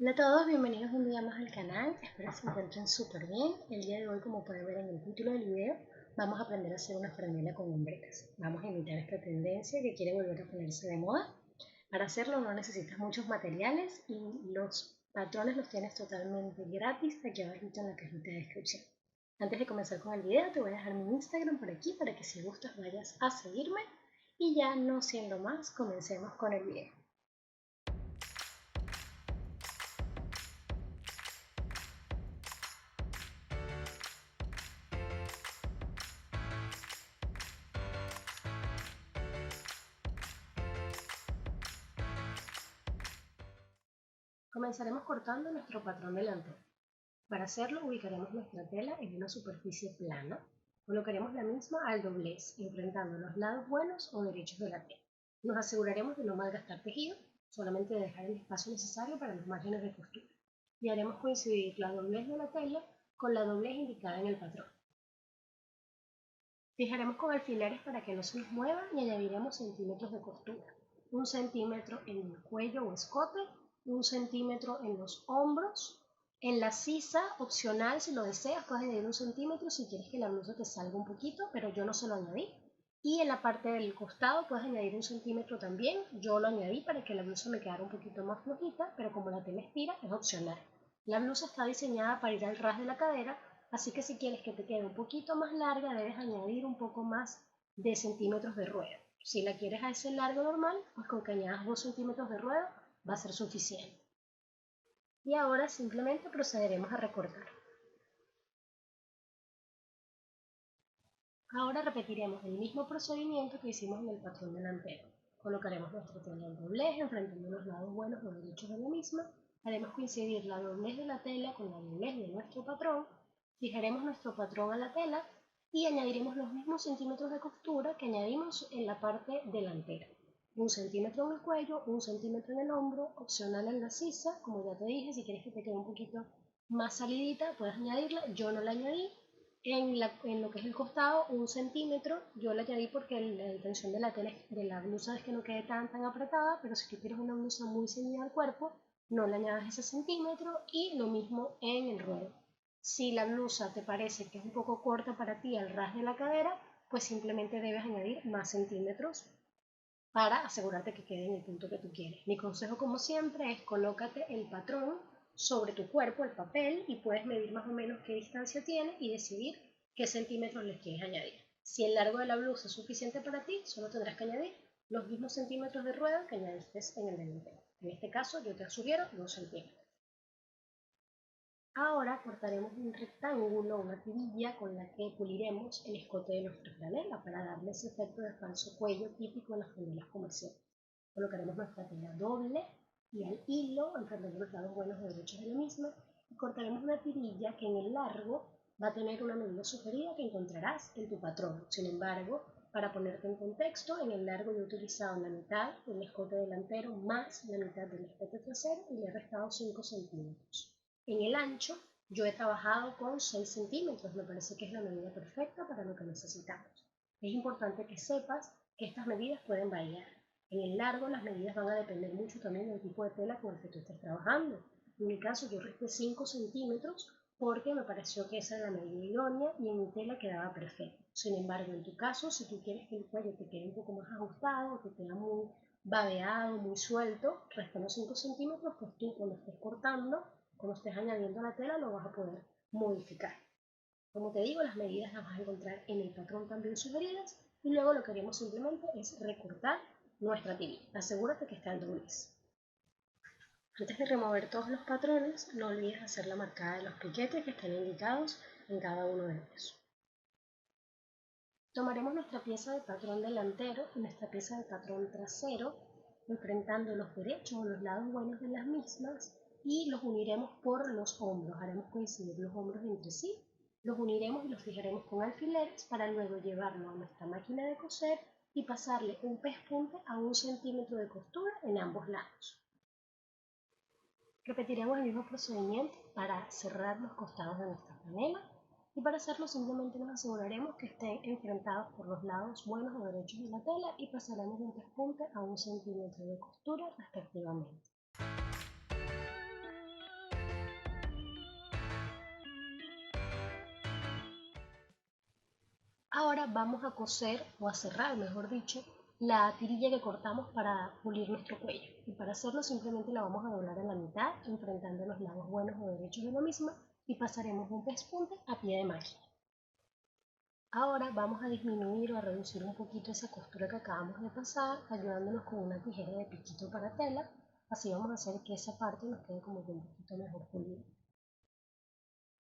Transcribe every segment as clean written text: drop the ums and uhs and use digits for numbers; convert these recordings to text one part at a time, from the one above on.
Hola a todos, bienvenidos un día más al canal, espero que se encuentren súper bien. El día de hoy, como pueden ver en el título del video, vamos a aprender a hacer una franela con hombreras. Vamos a imitar esta tendencia que quiere volver a ponerse de moda. Para hacerlo no necesitas muchos materiales y los patrones los tienes totalmente gratis aquí abajo en la cajita de descripción. Antes de comenzar con el video te voy a dejar mi Instagram por aquí para que si gustas vayas a seguirme y ya no siendo más, comencemos con el video. Comenzaremos cortando nuestro patrón delantero. Para hacerlo ubicaremos nuestra tela en una superficie plana. Colocaremos la misma al doblez, enfrentando los lados buenos o derechos de la tela. Nos aseguraremos de no malgastar tejido, solamente de dejar el espacio necesario para los márgenes de costura. Y haremos coincidir la doblez de la tela con la doblez indicada en el patrón. Fijaremos con alfileres para que no se nos mueva y añadiremos centímetros de costura. 1 centímetro en el cuello o escote, 1 centímetro en los hombros. En la sisa, opcional, si lo deseas, puedes añadir 1 centímetro si quieres que la blusa te salga un poquito, pero yo no se lo añadí. Y en la parte del costado puedes añadir 1 centímetro también. Yo lo añadí para que la blusa me quedara un poquito más flojita, pero como la tela estira, es opcional. La blusa está diseñada para ir al ras de la cadera, así que si quieres que te quede un poquito más larga, debes añadir un poco más de centímetros de ruedo. Si la quieres a ese largo normal, pues con que añadas 2 centímetros de ruedo va a ser suficiente. Y ahora simplemente procederemos a recortar. Ahora repetiremos el mismo procedimiento que hicimos en el patrón delantero. Colocaremos nuestra tela en doblez, enfrentando los lados buenos o derechos de la misma. Haremos coincidir la doblez de la tela con la doblez de nuestro patrón. Fijaremos nuestro patrón a la tela y añadiremos los mismos centímetros de costura que añadimos en la parte delantera. 1 centímetro en el cuello, 1 centímetro en el hombro, opcional en la sisa, como ya te dije, si quieres que te quede un poquito más salidita puedes añadirla, yo no la añadí. En lo que es el costado, 1 centímetro, yo la añadí porque la intención de la tela de la blusa es que no quede tan apretada, pero si tú quieres una blusa muy ceñida al cuerpo, no le añadas ese centímetro y lo mismo en el ruedo. Si la blusa te parece que es un poco corta para ti al ras de la cadera, pues simplemente debes añadir más centímetros para asegurarte que quede en el punto que tú quieres. Mi consejo, como siempre, es colócate el patrón sobre tu cuerpo, el papel, y puedes medir más o menos qué distancia tiene y decidir qué centímetros les quieres añadir. Si el largo de la blusa es suficiente para ti, solo tendrás que añadir los mismos centímetros de ruedo que añadiste en el delantero. En este caso, yo te sugiero 2 centímetros. Ahora cortaremos un rectángulo, una tirilla con la que puliremos el escote de nuestra franela para darle ese efecto de falso cuello típico de las franelas comerciales. Colocaremos nuestra tela doble y al hilo, enfrentando los lados buenos y derechos de la misma, y cortaremos una tirilla que en el largo va a tener una medida sugerida que encontrarás en tu patrón. Sin embargo, para ponerte en contexto, en el largo yo he utilizado la mitad del escote delantero más la mitad del escote trasero y le he restado 5 centímetros. En el ancho yo he trabajado con 6 centímetros, me parece que es la medida perfecta para lo que necesitamos. Es importante que sepas que estas medidas pueden variar. En el largo las medidas van a depender mucho también del tipo de tela con el que tú estés trabajando. En mi caso yo resté 5 centímetros porque me pareció que esa era la medida idónea y en mi tela quedaba perfecto. Sin embargo, en tu caso, si tú quieres que el cuello te quede un poco más ajustado, que quede muy babeado, muy suelto, resta los 5 centímetros, pues tú cuando estés cortando, cuando estés añadiendo la tela, lo vas a poder modificar. Como te digo, las medidas las vas a encontrar en el patrón también sugeridas y luego lo que haremos simplemente es recortar nuestra tirilla. Asegúrate que está el doblez. Antes de remover todos los patrones, no olvides hacer la marcada de los piquetes que están indicados en cada uno de ellos. Tomaremos nuestra pieza de patrón delantero y nuestra pieza de patrón trasero, enfrentando los derechos o los lados buenos de las mismas y los uniremos por los hombros. Haremos coincidir los hombros entre sí, los uniremos y los fijaremos con alfileres para luego llevarlo a nuestra máquina de coser y pasarle un pespunte a 1 centímetro de costura en ambos lados. Repetiremos el mismo procedimiento para cerrar los costados de nuestra franela y para hacerlo simplemente nos aseguraremos que estén enfrentados por los lados buenos o derechos de la tela y pasaremos un pespunte a 1 centímetro de costura respectivamente. Ahora vamos a coser o a cerrar, mejor dicho, la tirilla que cortamos para pulir nuestro cuello. Y para hacerlo simplemente la vamos a doblar a la mitad, enfrentando los lados buenos o derechos de la misma y pasaremos un pespunte a pie de máquina. Ahora vamos a disminuir o a reducir un poquito esa costura que acabamos de pasar, ayudándonos con una tijera de piquito para tela. Así vamos a hacer que esa parte nos quede como que un poquito mejor pulida.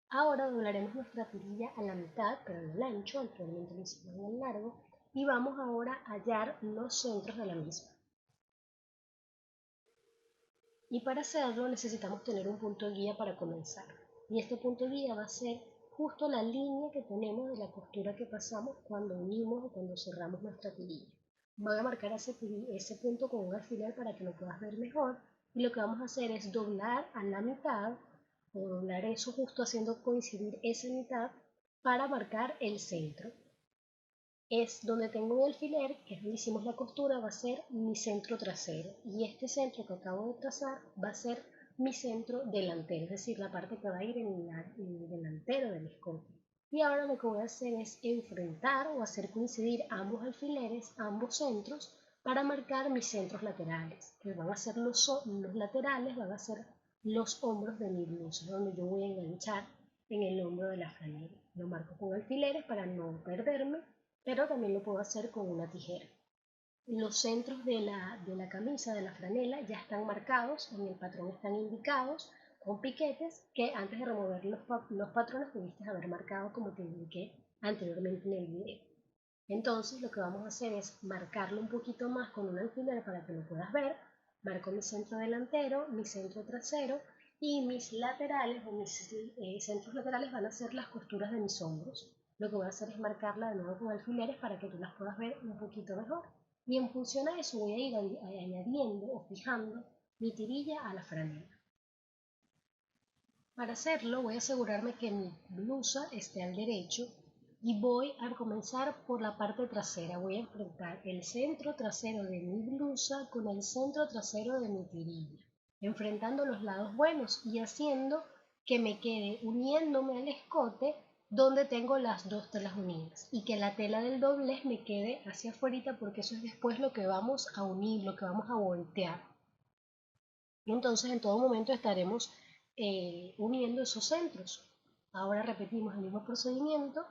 Ahora doblaremos nuestra tirilla a la mitad, pero en el ancho, anteriormente lo hicimos en el largo, y vamos ahora a hallar los centros de la misma. Y para hacerlo necesitamos tener un punto guía para comenzar. Y este punto guía va a ser justo la línea que tenemos de la costura que pasamos cuando unimos o cuando cerramos nuestra tirilla. Voy a marcar ese punto con un alfiler para que lo puedas ver mejor. Y lo que vamos a hacer es doblar a la mitad o doblar eso justo haciendo coincidir esa mitad para marcar el centro. Es donde tengo un alfiler, que es donde hicimos la costura, va a ser mi centro trasero. Y este centro que acabo de trazar va a ser mi centro delantero, es decir, la parte que va a ir en el delantero del escote. Y ahora lo que voy a hacer es enfrentar o hacer coincidir ambos alfileres, ambos centros, para marcar mis centros laterales, que van a ser los laterales, van a ser los hombros de mi blusa, donde yo voy a enganchar en el hombro de la franela. Lo marco con alfileres para no perderme, pero también lo puedo hacer con una tijera. Los centros de la camisa, de la franela, ya están marcados, en el patrón están indicados con piquetes que antes de remover los patrones debiste haber marcado como te indiqué anteriormente en el video. Entonces lo que vamos a hacer es marcarlo un poquito más con un alfiler para que lo puedas ver. Marco mi centro delantero, mi centro trasero y mis laterales o mis centros laterales van a ser las costuras de mis hombros. Lo que voy a hacer es marcarla de nuevo con alfileres para que tú las puedas ver un poquito mejor. Y en función a eso voy a ir añadiendo o fijando mi tirilla a la franela. Para hacerlo voy a asegurarme que mi blusa esté al derecho y voy a comenzar por la parte trasera. Voy a enfrentar el centro trasero de mi blusa con el centro trasero de mi tirilla, enfrentando los lados buenos y haciendo que me quede uniéndome al escote donde tengo las dos telas unidas y que la tela del doblez me quede hacia afuera porque eso es después lo que vamos a unir, lo que vamos a voltear. Y entonces en todo momento estaremos uniendo esos centros. Ahora repetimos el mismo procedimiento,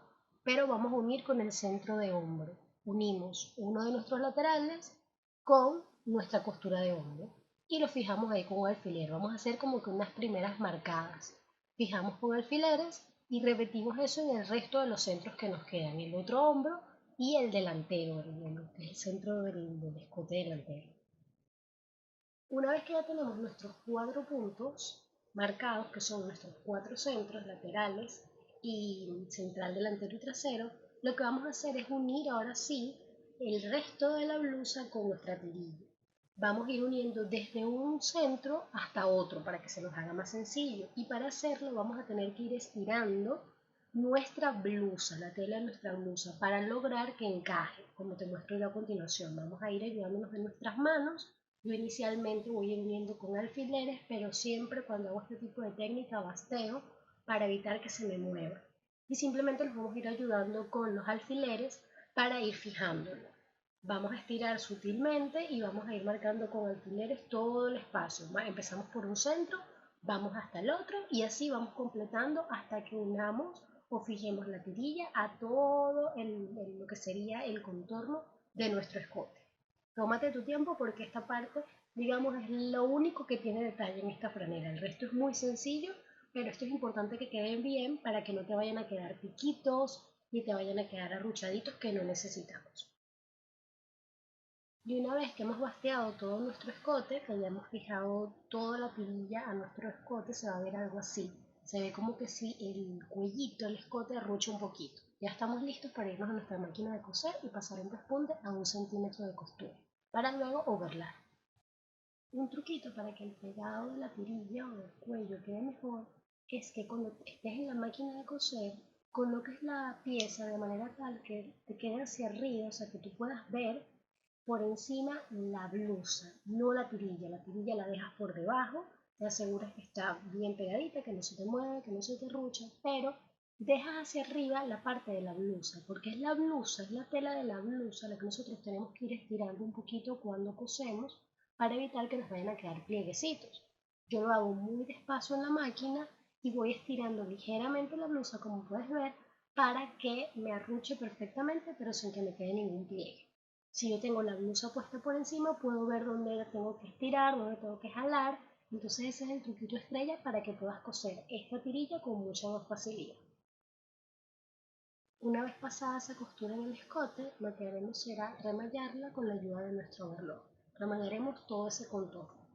pero vamos a unir con el centro de hombro. Unimos uno de nuestros laterales con nuestra costura de hombro y lo fijamos ahí con un alfiler. Vamos a hacer como que unas primeras marcadas. Fijamos con alfileres y repetimos eso en el resto de los centros que nos quedan, el otro hombro y el delantero, el centro del escote delantero. Una vez que ya tenemos nuestros 4 puntos marcados, que son nuestros 4 centros laterales y central, delantero y trasero, lo que vamos a hacer es unir ahora sí el resto de la blusa con nuestra tirilla. Vamos a ir uniendo desde un centro hasta otro para que se nos haga más sencillo. Y para hacerlo vamos a tener que ir estirando nuestra blusa, la tela de nuestra blusa, para lograr que encaje, como te muestro yo a continuación. Vamos a ir ayudándonos de nuestras manos. Yo inicialmente voy a ir uniendo con alfileres, pero siempre cuando hago este tipo de técnica basteo para evitar que se me mueva. Y simplemente nos vamos a ir ayudando con los alfileres para ir fijándolo. Vamos a estirar sutilmente y vamos a ir marcando con alfileres todo el espacio. Empezamos por un centro, vamos hasta el otro y así vamos completando hasta que unamos o fijemos la tirilla a todo lo que sería el contorno de nuestro escote. Tómate tu tiempo porque esta parte, digamos, es lo único que tiene detalle en esta franela. El resto es muy sencillo, pero esto es importante que queden bien para que no te vayan a quedar piquitos ni te vayan a quedar arruchaditos que no necesitamos. Y una vez que hemos basteado todo nuestro escote, que hayamos fijado toda la tirilla a nuestro escote, se va a ver algo así. Se ve como que si el cuellito, el escote arrucha un poquito. Ya estamos listos para irnos a nuestra máquina de coser y pasar un pespunte a 1 centímetro de costura, para luego overlar. Un truquito para que el pegado de la tirilla o del cuello quede mejor es que cuando estés en la máquina de coser, coloques la pieza de manera tal que te quede hacia arriba, o sea que tú puedas ver por encima la blusa, no la tirilla la dejas por debajo, te aseguras que está bien pegadita, que no se te mueve, que no se te rucha, pero dejas hacia arriba la parte de la blusa, porque es la blusa, es la tela de la blusa la que nosotros tenemos que ir estirando un poquito cuando cosemos para evitar que nos vayan a quedar plieguecitos. Yo lo hago muy despacio en la máquina y voy estirando ligeramente la blusa, como puedes ver, para que me arruche perfectamente, pero sin que me quede ningún pliegue. Si yo tengo la blusa puesta por encima, puedo ver dónde tengo que estirar, dónde tengo que jalar. Entonces ese es el truquito estrella para que puedas coser esta tirilla con mucha más facilidad. Una vez pasada esa costura en el escote, lo que haremos será remallarla con la ayuda de nuestro overlock. Remallaremos todo ese contorno.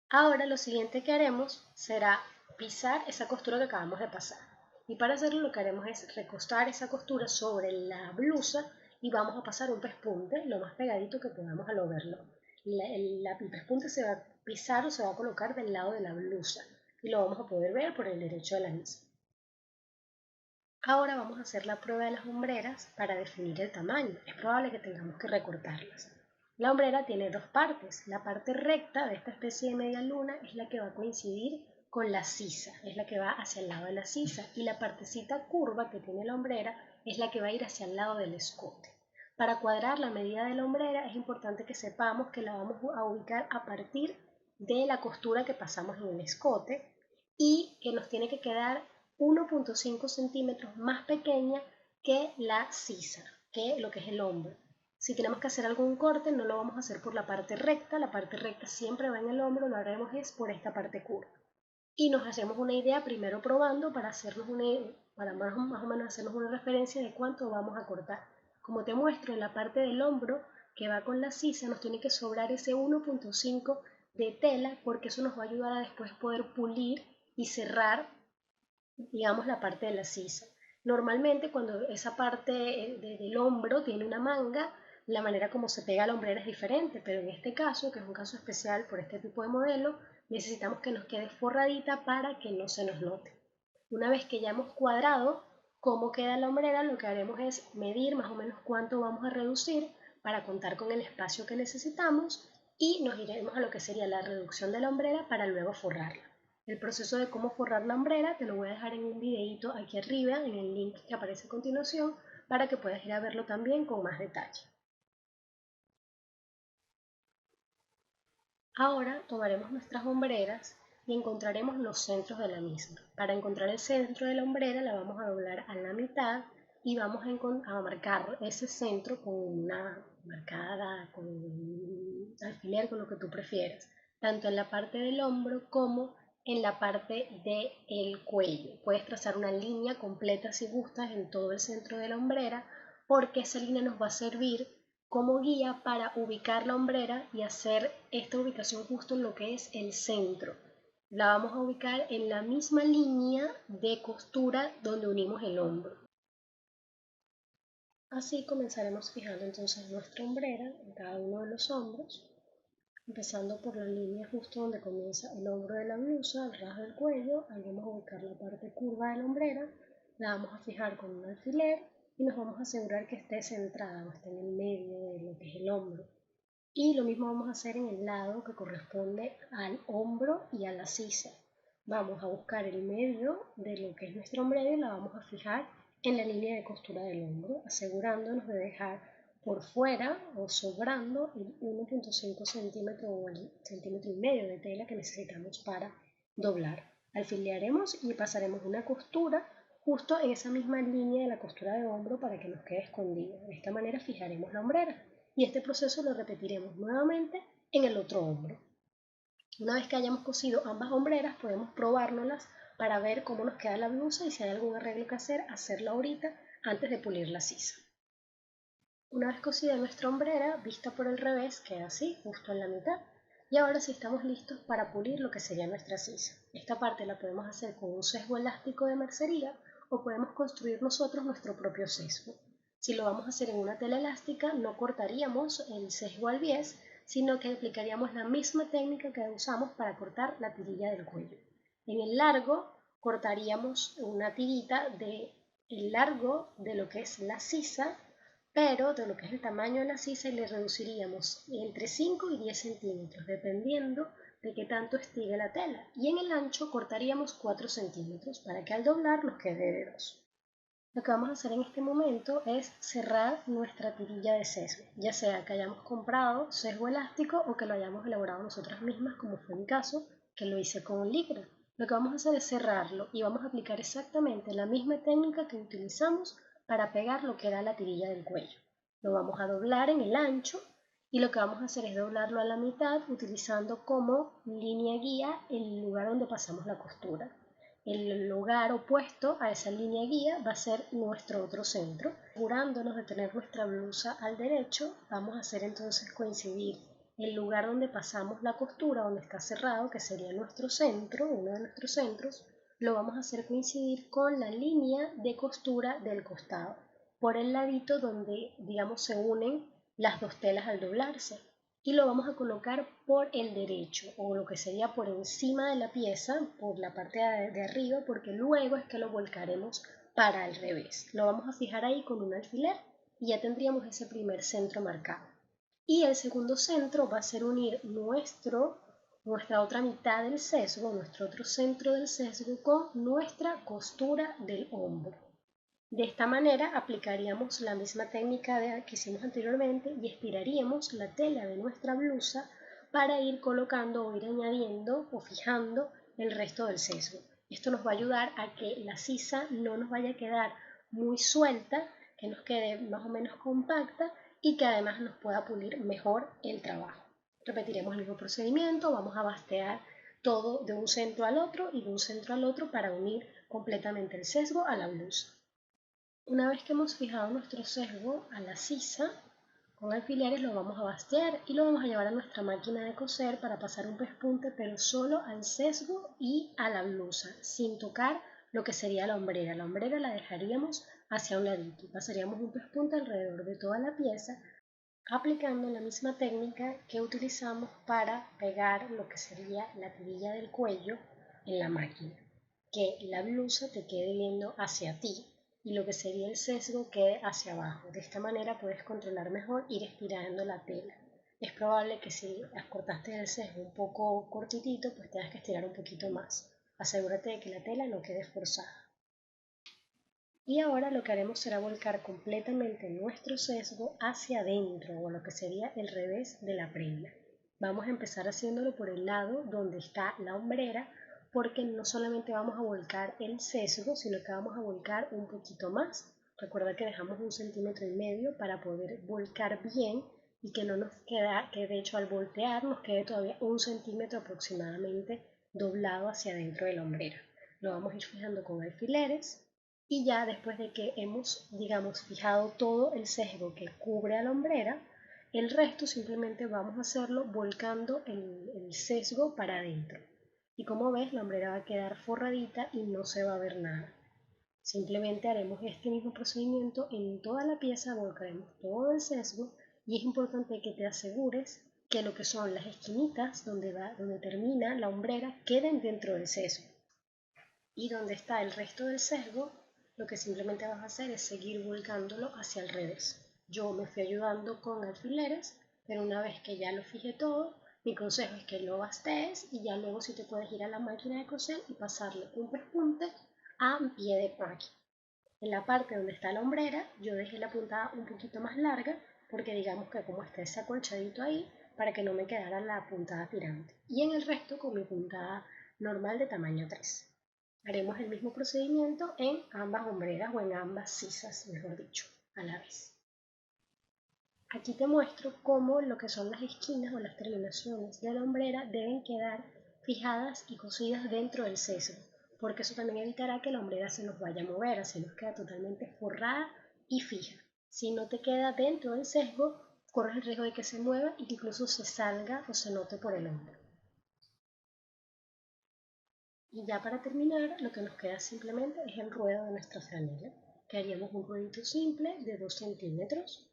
Ahora lo siguiente que haremos será pisar esa costura que acabamos de pasar. Y para hacerlo lo que haremos es recostar esa costura sobre la blusa y vamos a pasar un pespunte lo más pegadito que podamos al overlock. El pespunte se va a pisar o se va a colocar del lado de la blusa y lo vamos a poder ver por el derecho de la misma. Ahora vamos a hacer la prueba de las hombreras para definir el tamaño. Es probable que tengamos que recortarlas. La hombrera tiene dos partes. La parte recta de esta especie de media luna es la que va a coincidir con la sisa, es la que va hacia el lado de la sisa, y la partecita curva que tiene la hombrera es la que va a ir hacia el lado del escote. Para cuadrar la medida de la hombrera es importante que sepamos que la vamos a ubicar a partir de la costura que pasamos en el escote y que nos tiene que quedar 1.5 centímetros más pequeña que la sisa, que lo que es el hombro. Si tenemos que hacer algún corte, no lo vamos a hacer por la parte recta siempre va en el hombro, lo haremos es por esta parte curva. Y nos hacemos una idea primero probando para más o menos hacernos una referencia de cuánto vamos a cortar. Como te muestro en la parte del hombro que va con la sisa, nos tiene que sobrar ese 1.5 de tela porque eso nos va a ayudar a después poder pulir y cerrar, digamos, la parte de la sisa. Normalmente cuando esa parte del hombro tiene una manga, la manera como se pega la hombrera es diferente, pero en este caso, que es un caso especial por este tipo de modelo, necesitamos que nos quede forradita para que no se nos note. Una vez que ya hemos cuadrado cómo queda la hombrera, lo que haremos es medir más o menos cuánto vamos a reducir para contar con el espacio que necesitamos y nos iremos a lo que sería la reducción de la hombrera para luego forrarla. El proceso de cómo forrar la hombrera te lo voy a dejar en un videito aquí arriba, en el link que aparece a continuación, para que puedas ir a verlo también con más detalle. Ahora tomaremos nuestras hombreras y encontraremos los centros de la misma. Para encontrar el centro de la hombrera la vamos a doblar a la mitad y vamos a marcar ese centro con una marcada, con un alfiler, con lo que tú prefieras, tanto en la parte del hombro como en la parte del cuello. Puedes trazar una línea completa si gustas en todo el centro de la hombrera, porque esa línea nos va a servir como guía para ubicar la hombrera y hacer esta ubicación justo en lo que es el centro. La vamos a ubicar en la misma línea de costura donde unimos el hombro. Así comenzaremos fijando entonces nuestra hombrera en cada uno de los hombros, empezando por la línea justo donde comienza el hombro de la blusa, el ras del cuello. Ahí vamos a ubicar la parte curva de la hombrera, la vamos a fijar con un alfiler y nos vamos a asegurar que esté centrada o esté en el medio de lo que es el hombro. Y lo mismo vamos a hacer en el lado que corresponde al hombro y a la sisa. Vamos a buscar el medio de lo que es nuestra hombrera y la vamos a fijar en la línea de costura del hombro, asegurándonos de dejar por fuera o sobrando el 1.5 centímetro o el centímetro y medio de tela que necesitamos para doblar. Alfilearemos y pasaremos una costura justo en esa misma línea de la costura de hombro para que nos quede escondida. De esta manera fijaremos la hombrera y este proceso lo repetiremos nuevamente en el otro hombro. Una vez que hayamos cosido ambas hombreras, podemos probárnoslas para ver cómo nos queda la blusa y si hay algún arreglo que hacer, hacerlo ahorita antes de pulir la sisa. Una vez cosida nuestra hombrera, vista por el revés, queda así, justo en la mitad. Y ahora sí estamos listos para pulir lo que sería nuestra sisa. Esta parte la podemos hacer con un sesgo elástico de mercería o podemos construir nosotros nuestro propio sesgo. Si lo vamos a hacer en una tela elástica, no cortaríamos el sesgo al bies, sino que aplicaríamos la misma técnica que usamos para cortar la tirilla del cuello. En el largo cortaríamos una tirita del largo de lo que es la sisa, pero de lo que es el tamaño de la sisa le reduciríamos entre 5 y 10 centímetros, dependiendo de qué tanto estire la tela y en el ancho cortaríamos 4 centímetros para que al doblar nos quede de 2. Lo que vamos a hacer en este momento es cerrar nuestra tirilla de sesgo, ya sea que hayamos comprado sesgo elástico o que lo hayamos elaborado nosotras mismas, como fue mi caso, que lo hice con licra. Lo que vamos a hacer es cerrarlo y vamos a aplicar exactamente la misma técnica que utilizamos para pegar lo que era la tirilla del cuello. Lo vamos a doblar en el ancho y lo que vamos a hacer es doblarlo a la mitad utilizando como línea guía el lugar donde pasamos la costura. El lugar opuesto a esa línea guía va a ser nuestro otro centro. Asegurándonos de tener nuestra blusa al derecho, vamos a hacer entonces coincidir el lugar donde pasamos la costura, donde está cerrado, que sería nuestro centro, uno de nuestros centros, lo vamos a hacer coincidir con la línea de costura del costado, por el ladito donde, digamos, se unen las dos telas al doblarse. Y lo vamos a colocar por el derecho, o lo que sería por encima de la pieza, por la parte de arriba, porque luego es que lo volcaremos para el revés. Lo vamos a fijar ahí con un alfiler y ya tendríamos ese primer centro marcado. Y el segundo centro va a ser unir nuestra otra mitad del sesgo, nuestro otro centro del sesgo, con nuestra costura del hombro. De esta manera aplicaríamos la misma técnica que hicimos anteriormente y estiraríamos la tela de nuestra blusa para ir colocando o ir añadiendo o fijando el resto del sesgo. Esto nos va a ayudar a que la sisa no nos vaya a quedar muy suelta, que nos quede más o menos compacta y que además nos pueda pulir mejor el trabajo. Repetiremos el mismo procedimiento, vamos a bastear todo de un centro al otro y de un centro al otro para unir completamente el sesgo a la blusa. Una vez que hemos fijado nuestro sesgo a la sisa, con alfileres lo vamos a bastear y lo vamos a llevar a nuestra máquina de coser para pasar un pespunte, pero solo al sesgo y a la blusa, sin tocar lo que sería la hombrera. La hombrera la dejaríamos hacia un ladito y pasaríamos un pespunte alrededor de toda la pieza, aplicando la misma técnica que utilizamos para pegar lo que sería la tirilla del cuello en la máquina, que la blusa te quede viendo hacia ti y lo que sería el sesgo quede hacia abajo. De esta manera puedes controlar mejor ir estirando la tela. Es probable que si cortaste el sesgo un poco cortitito, pues tengas que estirar un poquito más. Asegúrate de que la tela no quede forzada. Y ahora lo que haremos será volcar completamente nuestro sesgo hacia adentro, o lo que sería el revés de la prenda. Vamos a empezar haciéndolo por el lado donde está la hombrera, porque no solamente vamos a volcar el sesgo, sino que vamos a volcar un poquito más. Recuerda que dejamos 1,5 centímetros para poder volcar bien y que no nos queda, que de hecho al voltear nos quede todavía 1 centímetro aproximadamente doblado hacia adentro de la hombrera. Lo vamos a ir fijando con alfileres. Y ya después de que hemos, digamos, fijado todo el sesgo que cubre a la hombrera, el resto simplemente vamos a hacerlo volcando el sesgo para adentro. Y como ves, la hombrera va a quedar forradita y no se va a ver nada. Simplemente haremos este mismo procedimiento en toda la pieza, volcaremos todo el sesgo y es importante que te asegures que lo que son las esquinitas donde termina la hombrera queden dentro del sesgo. Y donde está el resto del sesgo, lo que simplemente vas a hacer es seguir volcándolo hacia el revés. Yo me fui ayudando con alfileres, pero una vez que ya lo fijé todo, mi consejo es que lo bastees y ya luego sí te puedes ir a la máquina de coser y pasarle un pespunte a pie de máquina. En la parte donde está la hombrera, yo dejé la puntada un poquito más larga, porque digamos que como está ese acolchadito ahí, para que no me quedara la puntada tirante. Y en el resto con mi puntada normal de tamaño 3. Haremos el mismo procedimiento en ambas hombreras o en ambas sisas, mejor dicho, a la vez. Aquí te muestro cómo lo que son las esquinas o las terminaciones de la hombrera deben quedar fijadas y cosidas dentro del sesgo, porque eso también evitará que la hombrera se nos vaya a mover, así nos queda totalmente forrada y fija. Si no te queda dentro del sesgo, corres el riesgo de que se mueva y que incluso se salga o se note por el hombro. Y ya para terminar, lo que nos queda simplemente es el ruedo de nuestra franela, que haríamos un ruedito simple de 2 centímetros.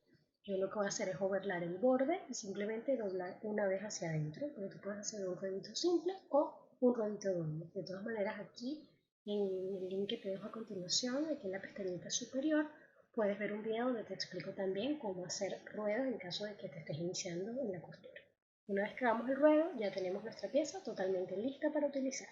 Yo lo que voy a hacer es overlar el borde y simplemente doblar una vez hacia adentro, pero tú puedes hacer un ruedito simple o un ruedito doble. De todas maneras, aquí en el link que te dejo a continuación, aquí en la pestañita superior, puedes ver un video donde te explico también cómo hacer ruedos en caso de que te estés iniciando en la costura. Una vez que hagamos el ruedo, ya tenemos nuestra pieza totalmente lista para utilizar.